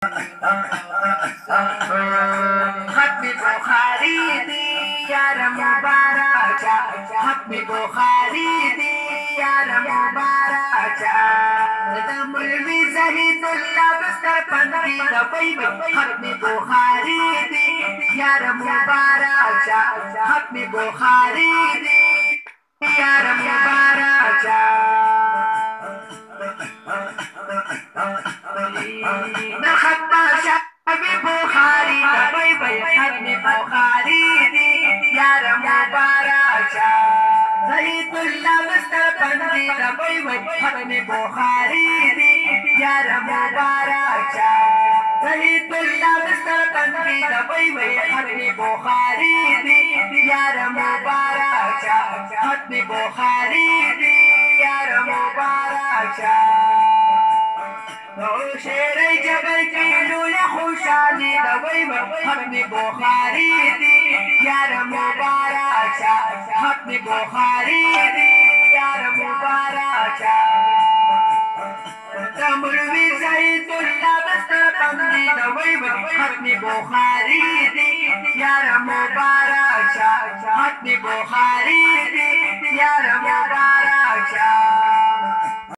खत्म बुखारी दी यार मुबारक खत्म बुखारी दी यार मुबारक मौलवी ज़हीदुल्लाह बिस्तर पंथी दबई में खत्म बुखारी दी यार मुबारक खत्म बुखारी दी यार मुबारक बुखारी दबई में खत्म बुखारी दी यार मुबारक ज़हीदुल्लाह बिस्तर पंथी दबई में खत्म बुखारी दी यार मुबारक ज़हीदुल्लाह बिस्तर पंथी दबई में खत्म बुखारी दी यार मुबारक खत्म बुखारी दी यार मुबारक शेरे जबल की लूले खुशाली दबई में खत्म बुखारी दी यार मुबारक खत्म बुखारी दी यार मुबारक मौलवी ज़हीदुल्लाह बिस्तर पंथी दबई में खत्म बुखारी दी यार मुबारक खत्म बुखारी दी यार मुबारक